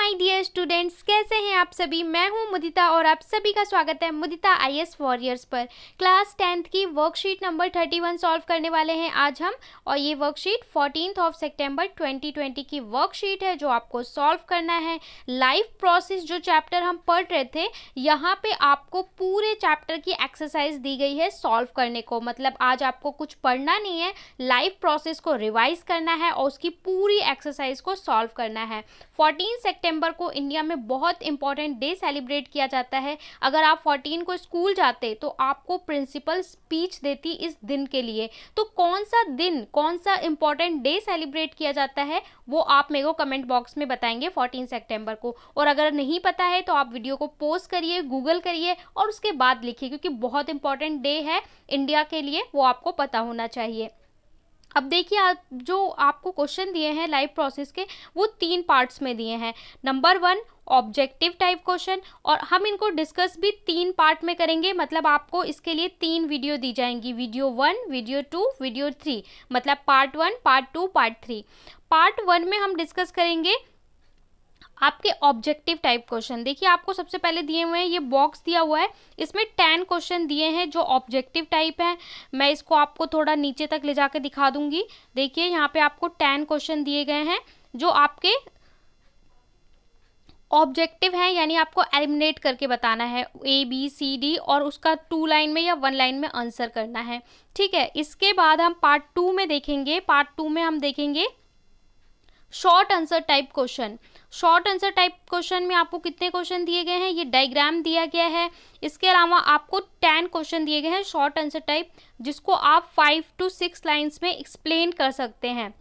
Hi dear students, कैसे हैं आप सभी। मैं हूं मुदिता और आप सभी का स्वागत है मुदिता आईएएस वॉरियर्स पर। क्लास 10th की वर्कशीट नंबर 31 सॉल्व करने वाले हैं आज हम। और ये वर्कशीट 14 सितंबर 2020 की वर्कशीट है जो आपको सॉल्व करना है। लाइफ प्रोसेस जो चैप्टर हम पढ़ रहे थे, यहाँ पे आपको पूरे चैप्टर की एक्सरसाइज दी गई है सॉल्व करने को। मतलब आज आपको कुछ पढ़ना नहीं है, लाइफ प्रोसेस को रिवाइज करना है और उसकी पूरी एक्सरसाइज को सॉल्व करना है। 14 सितंबर को इंडिया में बहुत इंपॉर्टेंट डे सेलिब्रेट किया जाता है। अगर आप 14 को स्कूल जाते तो आपको प्रिंसिपल स्पीच देती इस दिन के लिए। तो कौन सा दिन, कौन सा इंपॉर्टेंट डे सेलिब्रेट किया जाता है वो आप मेरे को कमेंट बॉक्स में बताएंगे 14 सितंबर को। और अगर नहीं पता है तो आप वीडियो को पॉज करिए, गूगल करिए और उसके बाद लिखिए, क्योंकि बहुत इंपॉर्टेंट डे है इंडिया के लिए, वो आपको पता होना चाहिए। अब देखिए, आप जो आपको क्वेश्चन दिए हैं लाइफ प्रोसेस के, वो 3 पार्ट्स में दिए हैं। नंबर 1 ऑब्जेक्टिव टाइप क्वेश्चन, और हम इनको डिस्कस भी 3 पार्ट में करेंगे। मतलब आपको इसके लिए 3 वीडियो दी जाएंगी, वीडियो 1, वीडियो 2, वीडियो 3। मतलब पार्ट 1, पार्ट 2, पार्ट 3। पार्ट 1 में हम डिस्कस करेंगे आपके ऑब्जेक्टिव टाइप क्वेश्चन। देखिए, आपको सबसे पहले दिए हुए हैं, ये बॉक्स दिया हुआ है, इसमें 10 क्वेश्चन दिए हैं जो ऑब्जेक्टिव टाइप है। मैं इसको आपको थोड़ा नीचे तक ले जाकर दिखा दूंगी। देखिए, यहाँ पे आपको 10 क्वेश्चन दिए गए हैं जो आपके ऑब्जेक्टिव है, यानी आपको एलिमिनेट करके बताना है ABCD और उसका 2 लाइन में या 1 लाइन में आंसर करना है। ठीक है, इसके बाद हम पार्ट 2 में देखेंगे। पार्ट 2 में हम देखेंगे short answer type question. Short answer type question में आपको कितने क्वेश्चन दिए गए हैं, ये डायग्राम दिया गया है। इसके अलावा आपको 10 क्वेश्चन दिए गए हैं शॉर्ट आंसर टाइप, जिसको आप 5 to 6 लाइंस में एक्सप्लेन कर सकते हैं।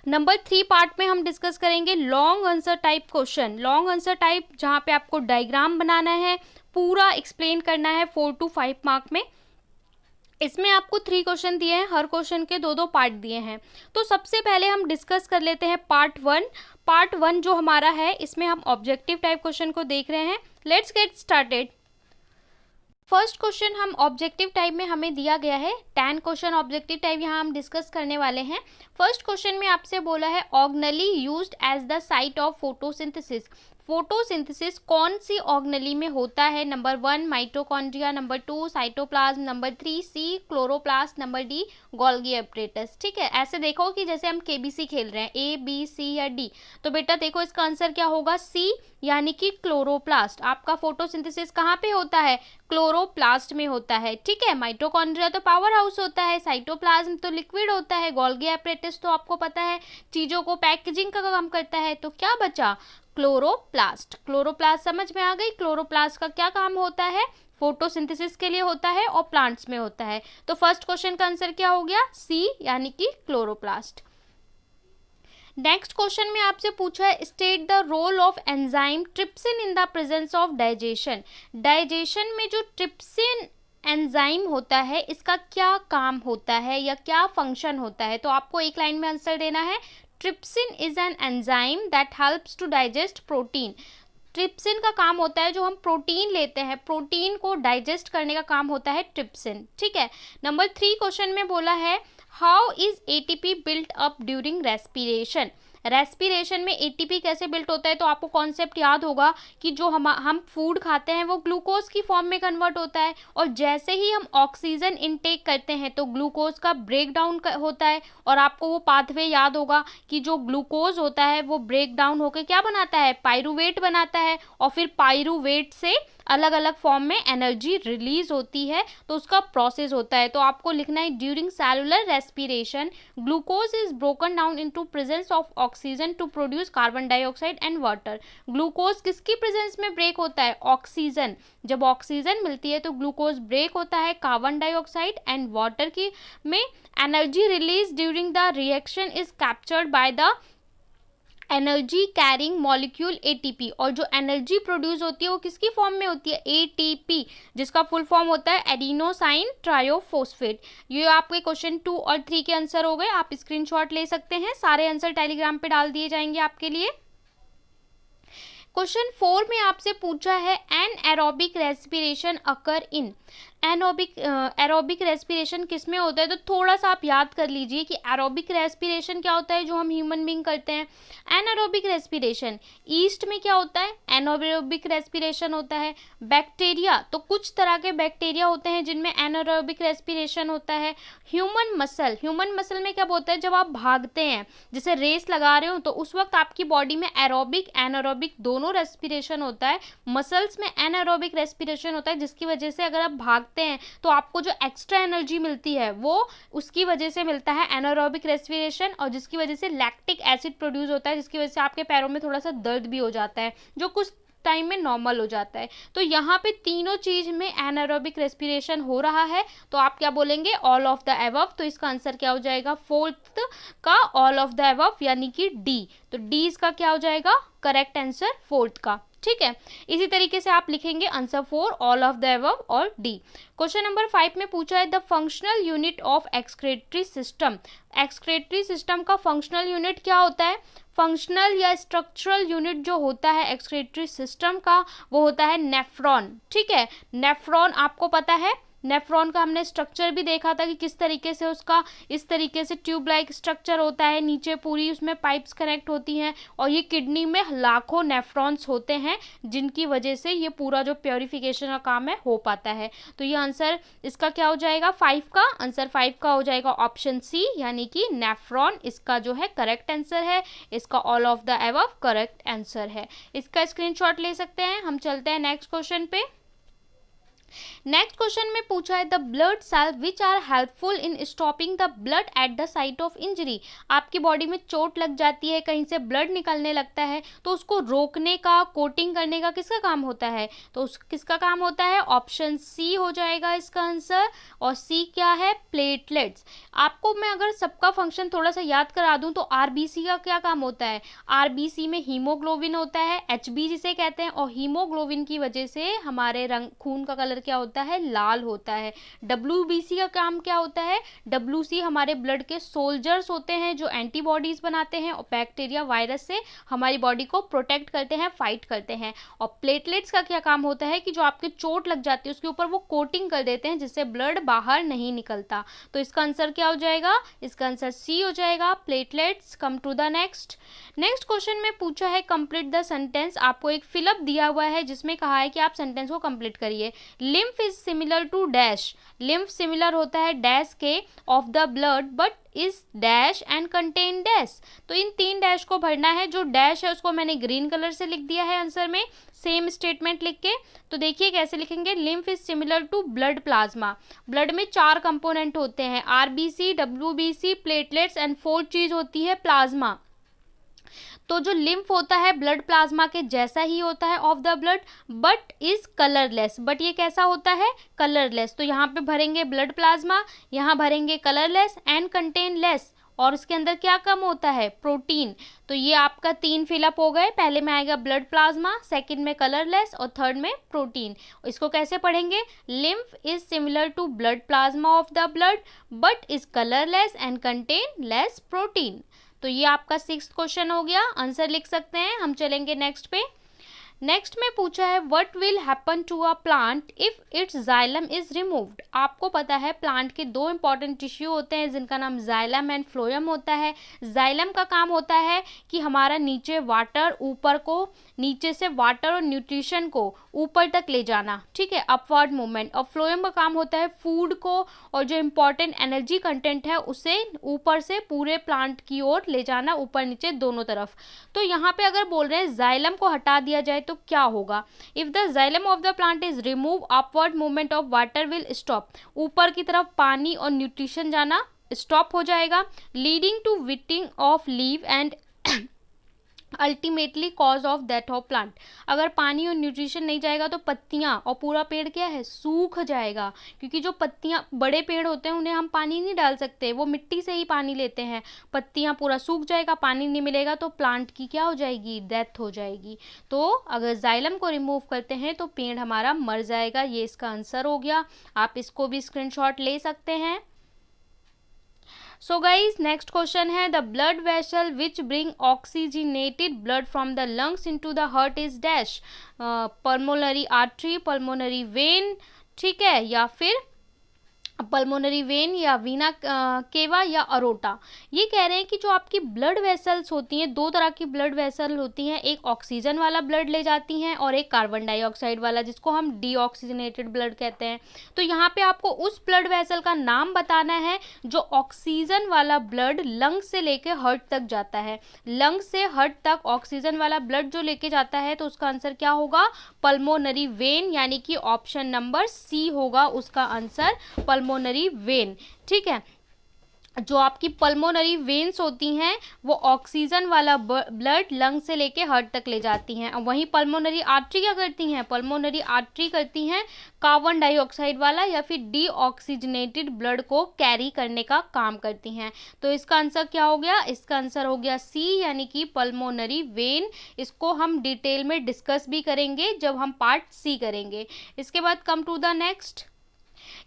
नंबर 3 पार्ट में हम डिस्कस करेंगे long answer type question. Long answer type जहाँ पे आपको डायग्राम बनाना है, पूरा एक्सप्लेन करना है 4 to 5 मार्क में। इसमें आपको 3 क्वेश्चन दिए हैं, हर क्वेश्चन के 2-2 पार्ट दिए हैं। तो सबसे पहले हम डिस्कस कर लेते हैं पार्ट 1। पार्ट 1 जो हमारा है, इसमें हम ऑब्जेक्टिव टाइप क्वेश्चन को देख रहे हैं। Let's get started. First question हम ऑब्जेक्टिव टाइप में हमें दिया गया है। 10 क्वेश्चन ऑब्जेक्टिव टाइप यहाँ हम डिस्कस करने वाले हैं। फर्स्ट क्वेश्चन में आपसे बोला है organelle used as the site of photosynthesis. Photosynthesis कौन सी ऑर्गेनेली में होता है। Number 1 mitochondria, number 2 cytoplasm, number 3 C chloroplast, number D Golgi apparatus. ठीक है, ऐसे देखो कि जैसे हम KBC खेल रहे हैं, A B C या D। तो बेटा देखो, इसका आंसर क्या होगा, सी, यानी कि क्लोरोप्लास्ट। आपका फोटोसिंथेसिस कहाँ पे होता है, क्लोरोप्लास्ट में होता है। ठीक है, माइटोकॉन्ड्रिया तो पावर हाउस होता है, साइटोप्लाज्म तो लिक्विड होता है, गोल्गी एपरेटस तो आपको पता है चीजों को पैकेजिंग का काम करता है। तो क्या बचा, क्लोरोप्लास्ट। क्लोरोप्लास्ट समझ में आ गई। क्लोरोप्लास्ट का क्या काम होता है, फोटोसिंथेसिस के लिए होता है और प्लांट्स में होता है। तो फर्स्ट क्वेश्चन का आंसर क्या हो गया, सी, यानी कि क्लोरोप्लास्ट। नेक्स्ट क्वेश्चन में आपसे पूछा है state the role of enzyme trypsin in the presence of digestion. Digestion में जो ट्रिप्सिन एंजाइम होता है, इसका क्या काम होता है या क्या फंक्शन होता है। तो आपको एक लाइन में आंसर देना है। Trypsin is an enzyme that helps to digest protein. Trypsin का काम होता है, जो हम प्रोटीन लेते हैं, प्रोटीन को डाइजेस्ट करने का काम होता है ट्रिप्सिन। ठीक है, नंबर 3 क्वेश्चन में बोला है how is ATP built up during respiration. Respiration में ATP कैसे बिल्ट होता है। तो आपको कॉन्सेप्ट याद होगा कि जो हम फूड खाते हैं वो ग्लूकोज की फॉर्म में कन्वर्ट होता है, और जैसे ही हम ऑक्सीजन इनटेक करते हैं तो ग्लूकोज का ब्रेक डाउन होता है। और आपको वो पाथवे याद होगा कि जो ग्लूकोज होता है वो ब्रेक डाउन होकर क्या बनाता है, पाइरूवेट बनाता है, और फिर पाइरूवेट से अलग अलग फॉर्म में एनर्जी रिलीज होती है। तो उसका प्रोसेस होता है। तो आपको लिखना है during cellular respiration glucose is broken down into presence of oxygen to produce carbon dioxide and water. Glucose किसकी प्रेजेंस में ब्रेक होता है, ऑक्सीजन। जब ऑक्सीजन मिलती है तो ग्लूकोज ब्रेक होता है, कार्बन डाइऑक्साइड एंड वाटर की में energy release during the reaction is captured by the energy carrying molecule ATP। और जो एनर्जी प्रोड्यूस होती है वो किसकी फॉर्म में होती है, ATP, जिसका फुल फॉर्म होता है एडिनोसाइन ट्रायोफॉस्फेट। ये आपके क्वेश्चन 2 और 3 के आंसर हो गए। आप स्क्रीनशॉट ले सकते हैं, सारे आंसर टेलीग्राम पे डाल दिए जाएंगे आपके लिए। क्वेश्चन 4 में आपसे पूछा है एन एरोबिक रेस्पिरेशन अकर इन। एनोबिक एरोबिक रेस्पिरेशन किस में होता है, तो थोड़ा सा आप याद कर लीजिए कि एरोबिक रेस्पिरेशन क्या होता है जो हम ह्यूमन बीइंग करते हैं। एनारोबिक रेस्पिरेशन ईस्ट में क्या होता है, एनारोबिक रेस्पिरेशन होता है। बैक्टीरिया, तो कुछ तरह के बैक्टीरिया होते हैं जिनमें एनारोबिक रेस्पिरेशन होता है। ह्यूमन मसल में क्या होता है, जब आप भागते हैं, जैसे रेस लगा रहे हो, तो उस वक्त आपकी बॉडी में एरोबिक एनारोबिक दोनों रेस्पिरेशन होता है। मसल्स में एनारोबिक रेस्पिरेशन होता है, जिसकी वजह से अगर आप भागते हैं तो आपको जो एक्स्ट्रा एनर्जी मिलती है वो उसकी वजह से मिलता है एनारोबिक रेस्पिरेशन, और जिसकी वजह से लैक्टिक एसिड प्रोड्यूस होता है, जिसकी वजह से आपके पैरों में थोड़ा सा दर्द भी हो जाता है, जो कुछ टाइम में नॉर्मल हो जाता है। तो यहाँ पे तीनों चीज में एनारोबिक रेस्पिरेशन हो रहा है, तो आप क्या बोलेंगे, ऑल ऑफ द अबव। तो इसका आंसर क्या हो जाएगा, फोर्थ का ऑल ऑफ द अबव, यानी कि डी। तो डी इसका क्या हो जाएगा, करेक्ट आंसर फोर्थ का। ठीक है, इसी तरीके से आप लिखेंगे answer 4 all of the above और डी। क्वेश्चन नंबर 5 में पूछा है the functional unit of excretory system. Excretory system का फंक्शनल यूनिट क्या होता है, फंक्शनल या स्ट्रक्चरल यूनिट जो होता है एक्सक्रीटरी सिस्टम का वो होता है नेफ्रॉन। ठीक है, नेफ्रॉन आपको पता है, नेफ्रॉन का हमने स्ट्रक्चर भी देखा था कि किस तरीके से उसका इस तरीके से ट्यूब लाइक स्ट्रक्चर होता है, नीचे पूरी उसमें पाइप्स कनेक्ट होती हैं, और ये किडनी में लाखों नेफ्रॉन्स होते हैं जिनकी वजह से ये पूरा जो प्योरिफिकेशन का काम है हो पाता है। तो ये आंसर इसका क्या हो जाएगा, 5 का आंसर 5 का हो जाएगा ऑप्शन सी, यानी कि नेफ्रॉन इसका जो है करेक्ट आंसर है। इसका all of the above correct answer है। इसका स्क्रीनशॉट ले सकते हैं। हम चलते हैं नेक्स्ट क्वेश्चन पे। नेक्स्ट क्वेश्चन में पूछा है the blood cell which are helpful in stopping the blood at the site of injury. आपकी बॉडी में चोट लग जाती है, कहीं से ब्लड निकलने लगता है, तो उसको रोकने का, कोटिंग करने का किसका काम होता है, तो किसका काम होता है, ऑप्शन सी हो जाएगा इसका आंसर। और सी क्या है, प्लेटलेट्स। आपको मैं अगर सबका फंक्शन थोड़ा सा याद करा दूं तो आरबीसी का क्या काम होता है, आरबीसी में हीमोग्लोबिन होता है, एचबी जिसे कहते हैं, और हीमोग्लोबिन की वजह से हमारे रंग खून का कलर क्या होता है, लाल होता है। डब्ल्यूबीसी का काम क्या होता है, डब्ल्यूसी हमारे ब्लड के सोल्जर्स होते हैं जो एंटीबॉडीज बनाते हैं और बैक्टीरिया वायरस से हमारी बॉडी को प्रोटेक्ट करते हैं, फाइट करते हैं। और प्लेटलेट्स का क्या काम होता है कि जो आपके चोट लग जाती है उसके ऊपर वो कोटिंग कर देते हैं जिससे ब्लड बाहर नहीं निकलता। तो इसका आंसर क्या हो जाएगा, इसका आंसर सी हो जाएगा, platelets. Come to the next question में पूछा है कंप्लीट द सेंटेंस। आपको एक फिलअप दिया हुआ है जिसमें कहा है कि आप सेंटेंस को कंप्लीट करिए। Lymph is similar to dash, lymph similar होता है डैश के of the blood but is dash and contain dash. तो इन 3 डैश को भरना है। जो डैश है उसको मैंने ग्रीन कलर से लिख दिया है आंसर में, सेम स्टेटमेंट लिख के। तो देखिए कैसे लिखेंगे, lymph is similar to blood plasma. Blood में 4 कंपोनेंट होते हैं, RBC, WBC, platelets and 4th चीज होती है प्लाज्मा। तो जो लिम्फ होता है ब्लड प्लाज्मा के जैसा ही होता है of the blood but is colourless. But ये कैसा होता है, कलरलेस। तो यहाँ पे भरेंगे ब्लड प्लाज्मा, यहाँ भरेंगे कलरलेस एंड कंटेन लेस, और उसके अंदर क्या कम होता है, प्रोटीन। तो ये आपका 3 फिलअप हो गए। पहले में आएगा ब्लड प्लाज्मा, सेकंड में कलरलेस और थर्ड में प्रोटीन। इसको कैसे पढ़ेंगे, lymph is similar to blood plasma of the blood but is colourless and contain less protein. तो ये आपका 6th क्वेश्चन हो गया, आंसर लिख सकते हैं। हम चलेंगे नेक्स्ट पे। नेक्स्ट में पूछा है what will happen to a plant if its xylem is removed. आपको पता है प्लांट के 2 इंपॉर्टेंट टिश्यू होते हैं जिनका नाम जाइलम एंड फ्लोएम होता है। जाइलम का काम होता है कि हमारा नीचे वाटर, ऊपर को नीचे से वाटर और न्यूट्रिशन को ऊपर तक ले जाना, ठीक है, अपवर्ड मूवमेंट। और फ्लोएम का काम होता है फूड को और जो इम्पॉर्टेंट एनर्जी कंटेंट है उसे ऊपर से पूरे प्लांट की ओर ले जाना, ऊपर नीचे दोनों तरफ। तो यहाँ पे अगर बोल रहे हैं जाइलम को हटा दिया जाए तो क्या होगा, if the xylem of the plant is remove upward movement of water will stop. ऊपर की तरफ पानी और न्यूट्रिशन जाना स्टॉप हो जाएगा, leading to wilting of leave and ultimately cause of death of plant. अगर पानी और न्यूट्रिशन नहीं जाएगा तो पत्तियां और पूरा पेड़ क्या है, सूख जाएगा। क्योंकि जो पत्तियां, बड़े पेड़ होते हैं उन्हें हम पानी नहीं डाल सकते, वो मिट्टी से ही पानी लेते हैं। पत्तियां पूरा सूख जाएगा, पानी नहीं मिलेगा तो प्लांट की क्या हो जाएगी, डेथ हो जाएगी। तो अगर जाइलम को रिमूव करते हैं तो पेड़ हमारा मर जाएगा। ये इसका आंसर हो गया। आप इसको भी स्क्रीनशॉट ले सकते हैं। सो गाइज नेक्स्ट क्वेश्चन है the blood vessel which bring oxygenated blood from the lungs into the heart is dash. Pulmonary artery, pulmonary vein, ठीक है, या फिर पल्मोनरी वेन या वीना केवा या अरोटा। ये कह रहे हैं कि जो आपकी ब्लड वेसल्स होती हैं, दो तरह की ब्लड वेसल होती हैं, एक ऑक्सीजन वाला ब्लड ले जाती हैं और एक कार्बन डाइऑक्साइड वाला, जिसको हम डीऑक्सीजनेटेड ब्लड कहते हैं। तो यहाँ पे आपको उस ब्लड वेसल का नाम बताना है जो ऑक्सीजन वाला ब्लड लंग से लेके हार्ट तक जाता है। लंग से हार्ट तक ऑक्सीजन वाला ब्लड जो लेके जाता है, तो उसका आंसर क्या होगा? पल्मोनरी वेन, यानी कि ऑप्शन नंबर सी होगा उसका आंसर, पल्मोनरी वेन। ठीक है, जो आपकी पल्मोनरी वेन्स होती हैं वो ऑक्सीजन वाला ब्लड लंग से लेके हार्ट तक ले जाती हैं। वहीं पल्मोनरी आर्टरी क्या करती हैं? पल्मोनरी आर्टरी करती हैं कार्बन डाइऑक्साइड वाला या फिर डीऑक्सीजनेटेड ब्लड को कैरी करने का काम करती हैं। तो इसका आंसर क्या हो गया? इसका आंसर हो गया सी, यानी कि पल्मोनरी वेन। इसको हम डिटेल में डिस्कस भी करेंगे जब हम पार्ट सी करेंगे। इसके बाद कम टू द नेक्स्ट।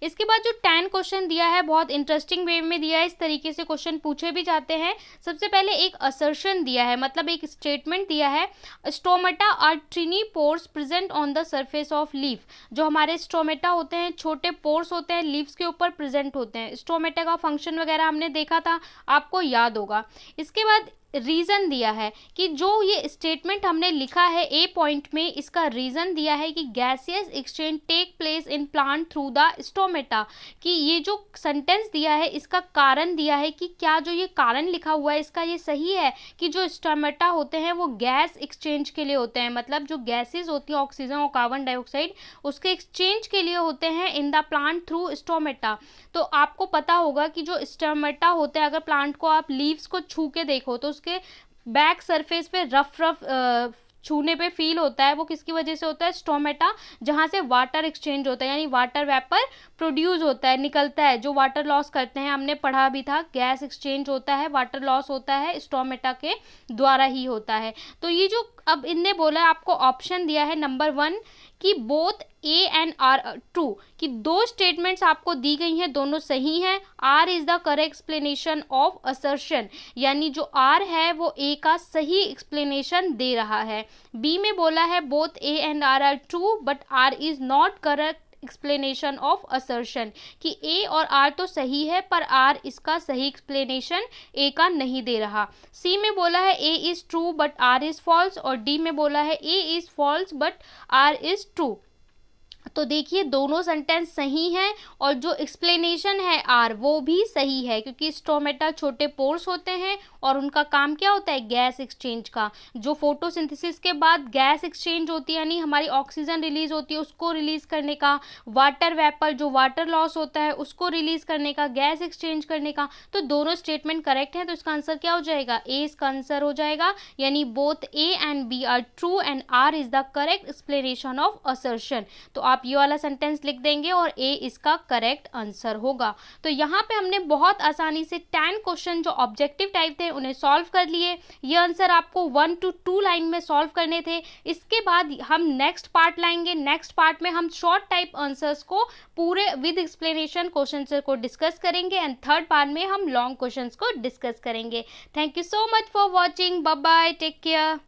इसके बाद जो 10 क्वेश्चन दिया है बहुत इंटरेस्टिंग वे में दिया है, इस तरीके से क्वेश्चन पूछे भी जाते हैं। सबसे पहले एक असर्शन दिया है, मतलब एक स्टेटमेंट दिया है, stomata are tiny pores present on the surface of leaf. जो हमारे स्टोमेटा होते हैं, छोटे पोर्स होते हैं, लीव्स के ऊपर प्रेजेंट होते हैं। स्टोमेटा का फंक्शन वगैरह हमने देखा था, आपको याद होगा। इसके बाद रीज़न दिया है कि जो ये स्टेटमेंट हमने लिखा है ए पॉइंट में, इसका रीज़न दिया है कि gaseous exchange take place in plant through the stomata. कि ये जो सेंटेंस दिया है इसका कारण दिया है कि क्या जो ये कारण लिखा हुआ है इसका ये सही है कि जो स्टोमेटा होते हैं वो गैस एक्सचेंज के लिए होते हैं, मतलब जो गैसेज होती हैं ऑक्सीजन और कार्बन डाइऑक्साइड उसके एक्सचेंज के लिए होते हैं in the plant through stomata. तो आपको पता होगा कि जो स्टोमेटा होते हैं, अगर प्लांट को आप लीव्स को छू के देखो तो के बैक सरफेस पे रफ छूने पे फील होता है, वो किसकी वजह से होता है? स्टोमेटा, जहाँ से वाटर एक्सचेंज होता है, यानी वाटर वेपर प्रोड्यूस होता है, निकलता है। जो वाटर लॉस करते हैं, हमने पढ़ा भी था, गैस एक्सचेंज होता है, वाटर लॉस होता है, स्टोमेटा के द्वारा ही होता है। तो ये जो अब इनने बोला है, आपको ऑप्शन दिया है नंबर 1 कि both A and R true, कि दो स्टेटमेंट्स आपको दी गई हैं, दोनों सही हैं। R is the correct explanation of assertion, यानी जो आर है वो ए का सही एक्सप्लेनेशन दे रहा है। बी में बोला है both A and R true but R is not correct explanation of assertion, कि ए और आर तो सही है पर आर इसका सही एक्सप्लेनेशन ए का नहीं दे रहा। सी में बोला है A is true but R is false, और डी में बोला है A is false but R is true. तो देखिए दोनों सेंटेंस सही हैं और जो एक्सप्लेनेशन है आर वो भी सही है, क्योंकि स्टोमेटा छोटे पोर्स होते हैं और उनका काम क्या होता है? गैस एक्सचेंज का। जो फोटोसिंथेसिस के बाद गैस एक्सचेंज होती है, यानी हमारी ऑक्सीजन रिलीज होती है, उसको रिलीज करने का, वाटर वेपर जो वाटर लॉस होता है उसको रिलीज करने का, गैस एक्सचेंज करने का। तो दोनों स्टेटमेंट करेक्ट है, तो इसका आंसर क्या हो जाएगा? ए इसका आंसर हो जाएगा, यानी both A and B are true and R is the correct explanation of assertion. तो आप ये वाला सेंटेंस लिख देंगे और ए इसका करेक्ट आंसर होगा। तो यहाँ पे हमने बहुत आसानी से 10 क्वेश्चन जो ऑब्जेक्टिव टाइप थे उन्हें सॉल्व कर लिए। ये आंसर आपको 1 to 2 लाइन में सॉल्व करने थे। इसके बाद हम नेक्स्ट पार्ट लाएंगे। नेक्स्ट पार्ट में हम शॉर्ट टाइप आंसर्स को पूरे विद एक्सप्लेनेशन क्वेश्चन को डिस्कस करेंगे एंड थर्ड पार्ट में हम लॉन्ग क्वेश्चन को डिस्कस करेंगे। Thank you so much for watching. Bye bye, take care.